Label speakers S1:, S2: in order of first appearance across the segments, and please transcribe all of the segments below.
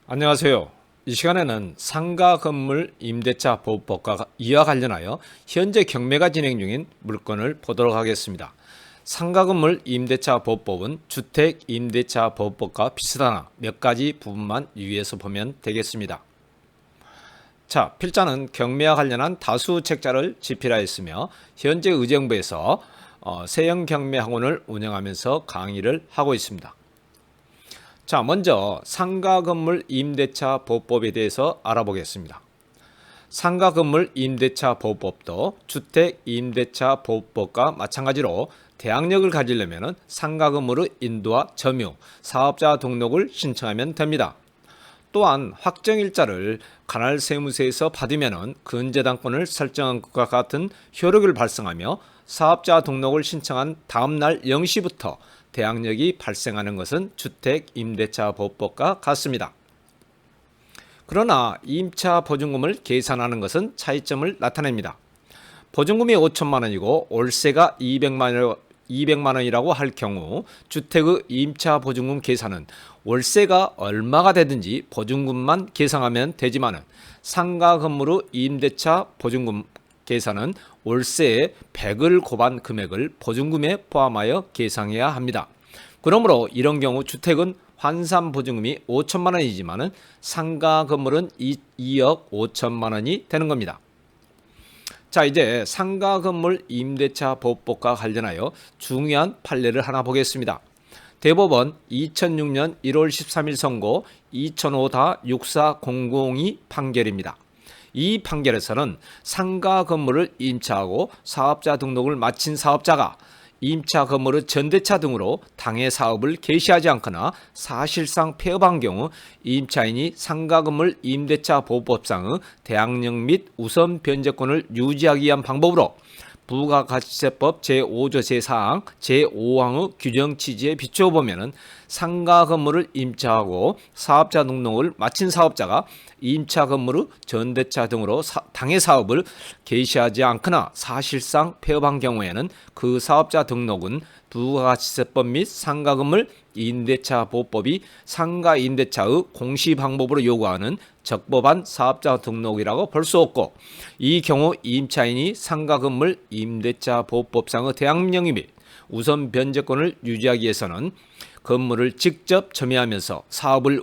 S1: 안녕하세요. 이 시간에는 상가 건물 임대차 보호법과 이와 관련하여 현재 경매가 진행 중인 물건을 보도록 하겠습니다. 상가 건물 임대차 보호법은 주택 임대차 보호법과 비슷하나 몇 가지 부분만 유의해서 보면 되겠습니다. 자, 필자는 경매와 관련한 다수 책자를 집필하였으며 현재 의정부에서 세형 경매 학원을 운영하면서 강의를 하고 있습니다. 자, 먼저 상가 건물 임대차 보호법에 대해서 알아보겠습니다. 상가 건물 임대차 보호법도 주택 임대차 보호법과 마찬가지로 대항력을 가지려면 상가 건물의 인도와 점유, 사업자 등록을 신청하면 됩니다. 또한 확정일자를 관할세무서에서 받으면 근저당권을 설정한 것과 같은 효력을 발생하며 사업자 등록을 신청한 다음날 0시부터 대항력이 발생하는 것은 주택 임대차 보호법과 같습니다. 그러나 임차 보증금을 계산하는 것은 차이점을 나타냅니다. 보증금이 5천만 원이고 월세가 200만 원이라고 할 경우 주택의 임차 보증금 계산은 월세가 얼마가 되든지 보증금만 계산하면 되지만 상가 건물의 임대차 보증금 계산은 월세의 100을 곱한 금액을 보증금에 포함하여 계상해야 합니다. 그러므로 이런 경우 주택은 환산 보증금이 5천만 원이지만 상가 건물은 2억 5천만 원이 되는 겁니다. 자, 이제 상가 건물 임대차 보호법과 관련하여 중요한 판례를 하나 보겠습니다. 대법원 2006년 1월 13일 선고 2005-6400이 판결입니다. 이 판결에서는 상가 건물을 임차하고 사업자 등록을 마친 사업자가 임차 건물의 전대차 등으로 당해 사업을 개시하지 않거나 사실상 폐업한 경우 임차인이 상가 건물 임대차 보호법상의 대항력 및 우선 변제권을 유지하기 위한 방법으로 부가가치세법 제5조 제4항 제5항의 규정 취지에 비추어 보면 상가 건물을 임차하고 사업자 등록을 마친 사업자가 임차 건물의 전대차 등으로 당해 사업을 개시하지 않거나 사실상 폐업한 경우에는 그 사업자 등록은 부가가치세법 및 상가 건물 임대차 보호법이 상가 임대차의 공시 방법으로 요구하는 적법한 사업자 등록이라고 볼 수 없고, 이 경우 임차인이 상가 건물 임대차 보호법상의 대항력 및 우선 변제권을 유지하기 위해서는 건물을 직접 점유하면서 사업을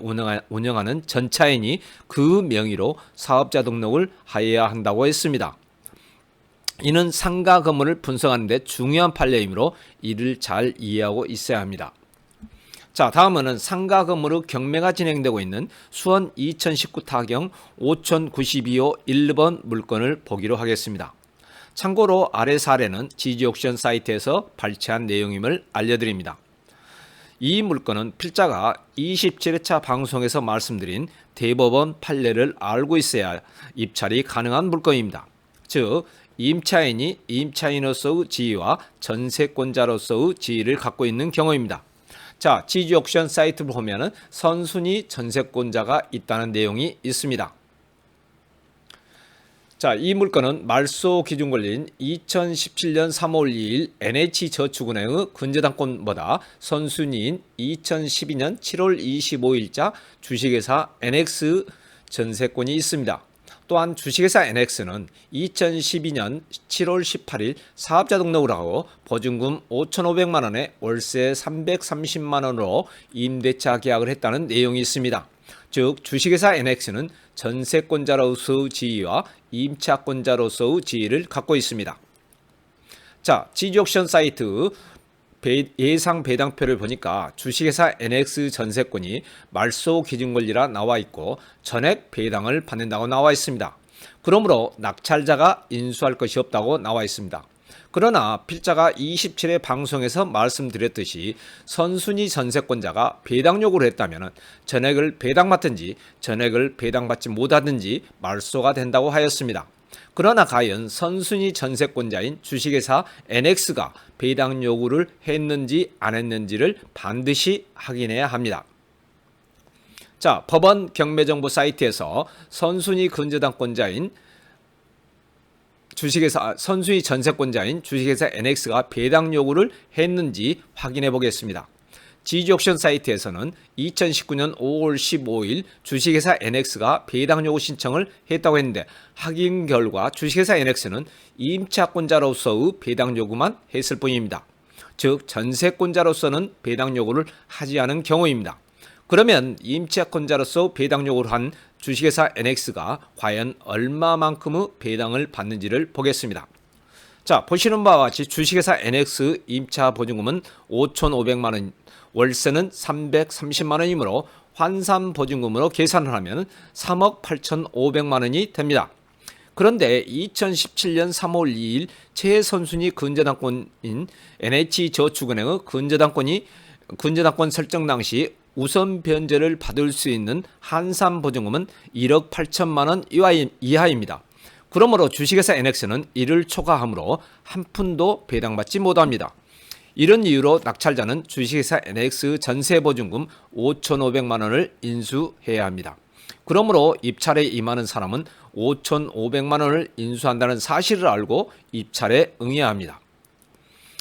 S1: 운영하는 전차인이 그 명의로 사업자 등록을 하여야 한다고 했습니다. 이는 상가 건물을 분석하는 데 중요한 판례이므로 이를 잘 이해하고 있어야 합니다. 자, 다음은 상가 건물의 경매가 진행되고 있는 수원 2019 타경 5092호 1번 물건을 보기로 하겠습니다. 참고로 아래 사례는 지지옥션 사이트에서 발췌한 내용임을 알려드립니다. 이 물건은 필자가 27회차 방송에서 말씀드린 대법원 판례를 알고 있어야 입찰이 가능한 물건입니다. 즉, 임차인이 임차인으로서의 지위와 전세권자로서의 지위를 갖고 있는 경우입니다. 자, 지지옥션 사이트를 보면 선순위 전세권자가 있다는 내용이 있습니다. 자, 이 물건은 말소 기준 권리인 2017년 3월 2일 NH저축은행의 근저당권보다 선순위인 2012년 7월 25일자 주식회사 NX 전세권이 있습니다. 또한 주식회사 NX는 2012년 7월 18일 사업자 등록을 하고 보증금 5,500만 원에 월세 330만 원으로 임대차 계약을 했다는 내용이 있습니다. 즉, 주식회사 NX는 전세권자로서의 지위와 임차권자로서의 지위를 갖고 있습니다. 자, 지지옥션 사이트 예상 배당표를 보니까 주식회사 NX 전세권이 말소 기준 권리라 나와 있고 전액 배당을 받는다고 나와 있습니다. 그러므로 낙찰자가 인수할 것이 없다고 나와 있습니다. 그러나 필자가 27회 방송에서 말씀드렸듯이 선순위 전세권자가 배당 요구를 했다면 전액을 배당받든지 전액을 배당받지 못하든지 말소가 된다고 하였습니다. 그러나 과연 선순위 전세권자인 주식회사 NX가 배당 요구를 했는지 안 했는지를 반드시 확인해야 합니다. 자, 법원 경매정보 사이트에서 선순위 근저당권자인 선순위 전세권자인 주식회사 NX가 배당 요구를 했는지 확인해 보겠습니다. 지지옥션 사이트에서는 2019년 5월 15일 주식회사 NX가 배당 요구 신청을 했다고 했는데 확인 결과 주식회사 NX는 임차권자로서의 배당 요구만 했을 뿐입니다. 즉 전세권자로서는 배당 요구를 하지 않은 경우입니다. 그러면 임차권자로서 배당 요구를 한 주식회사 NX가 과연 얼마만큼의 배당을 받는지를 보겠습니다. 자, 보시는 바와 같이 주식회사 NX 임차 보증금은 5,500만 원, 월세는 330만 원이므로 환산 보증금으로 계산을 하면 3억 8,500만 원이 됩니다. 그런데 2017년 3월 2일 최선순위 근저당권인 NH저축은행의 근저당권 설정 당시 우선 변제를 받을 수 있는 한산 보증금은 1억 8천만 원 이하입니다. 그러므로 주식회사 NX는 이를 초과하므로 한 푼도 배당받지 못합니다. 이런 이유로 낙찰자는 주식회사 NX 전세보증금 5,500만 원을 인수해야 합니다. 그러므로 입찰에 임하는 사람은 5,500만 원을 인수한다는 사실을 알고 입찰에 응해야 합니다.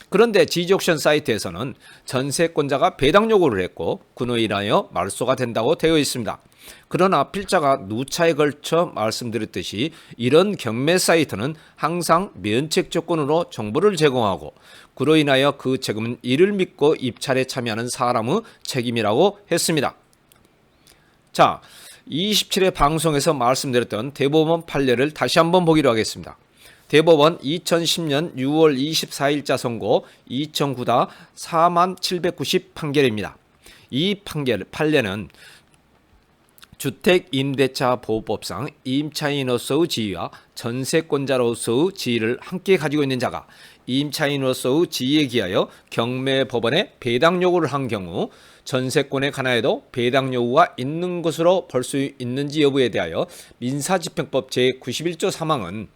S1: 그런데 지지옥션 사이트에서는 전세권자가 배당 요구를 했고 그로 인하여 말소가 된다고 되어 있습니다. 그러나 필자가 누차에 걸쳐 말씀드렸듯이 이런 경매 사이트는 항상 면책 조건으로 정보를 제공하고 그로 인하여 그 책임은 이를 믿고 입찰에 참여하는 사람의 책임이라고 했습니다. 자, 27회 방송에서 말씀드렸던 대법원 판례를 다시 한번 보기로 하겠습니다. 대법원 2010년 6월 24일자 선고 2009다 4790 판결입니다. 이 판례는 주택임대차보호법상 임차인으로서의 지위와 전세권자로서의 지위를 함께 가지고 있는 자가 임차인으로서의 지위에 기하여 경매법원에 배당 요구를 한 경우 전세권에 관하여도 배당 요구가 있는 것으로 볼 수 있는지 여부에 대하여 민사집행법 제91조 3항은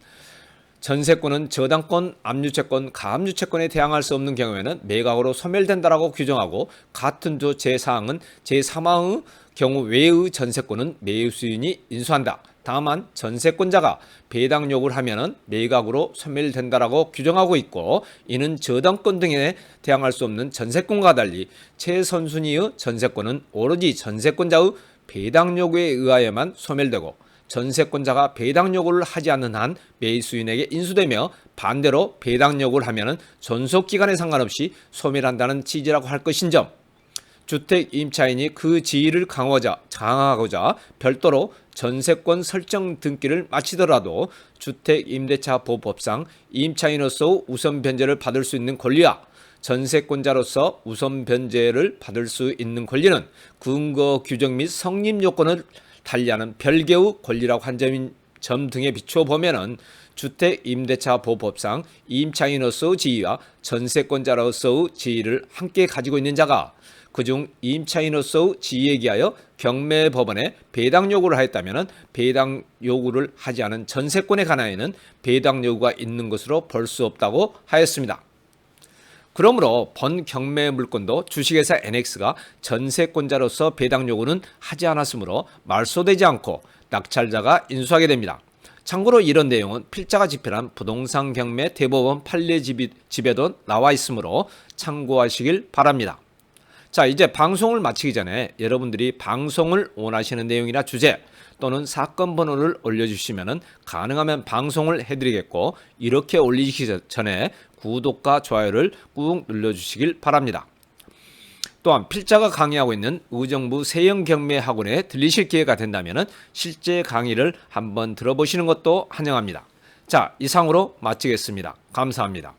S1: 전세권은 저당권, 압류채권, 가압류채권에 대항할 수 없는 경우에는 매각으로 소멸된다라고 규정하고 같은 조 제4항은 제3항의 경우 외의 전세권은 매수인이 인수한다. 다만 전세권자가 배당 요구를 하면은 매각으로 소멸된다라고 규정하고 있고 이는 저당권 등에 대항할 수 없는 전세권과 달리 최선순위의 전세권은 오로지 전세권자의 배당 요구에 의하여만 소멸되고 전세권자가 배당 요구를 하지 않는 한 매수인에게 인수되며 반대로 배당 요구를 하면은 존속기간에 상관없이 소멸한다는 취지라고 할 것인점. 주택 임차인이 그 지위를 강화하고자 별도로 전세권 설정 등기를 마치더라도 주택임대차보호법상 임차인으로서 우선 변제를 받을 수 있는 권리와 전세권자로서 우선 변제를 받을 수 있는 권리는 근거 규정 및 성립 요건을 달리하는 별개의 권리라고 한 점 등에 비추어 보면은 주택임대차보호법상 임차인으로서의 지위와 전세권자로서의 지위를 함께 가지고 있는 자가 그중 임차인으로서의 지위에 기하여 경매법원에 배당 요구를 하였다면 배당 요구를 하지 않은 전세권에 관하여는 배당 요구가 있는 것으로 볼 수 없다고 하였습니다. 그러므로 본 경매 물건도 주식회사 NX가 전세권자로서 배당 요구는 하지 않았으므로 말소되지 않고 낙찰자가 인수하게 됩니다. 참고로 이런 내용은 필자가 집필한 부동산 경매 대법원 판례 집에도 나와 있으므로 참고하시길 바랍니다. 자, 이제 방송을 마치기 전에 여러분들이 방송을 원하시는 내용이나 주제 또는 사건 번호를 올려주시면 가능하면 방송을 해드리겠고 이렇게 올리기 전에 구독과 좋아요를 꾹 눌러주시길 바랍니다. 또한 필자가 강의하고 있는 의정부 세영경매학원에 들리실 기회가 된다면 실제 강의를 한번 들어보시는 것도 환영합니다. 자, 이상으로 마치겠습니다. 감사합니다.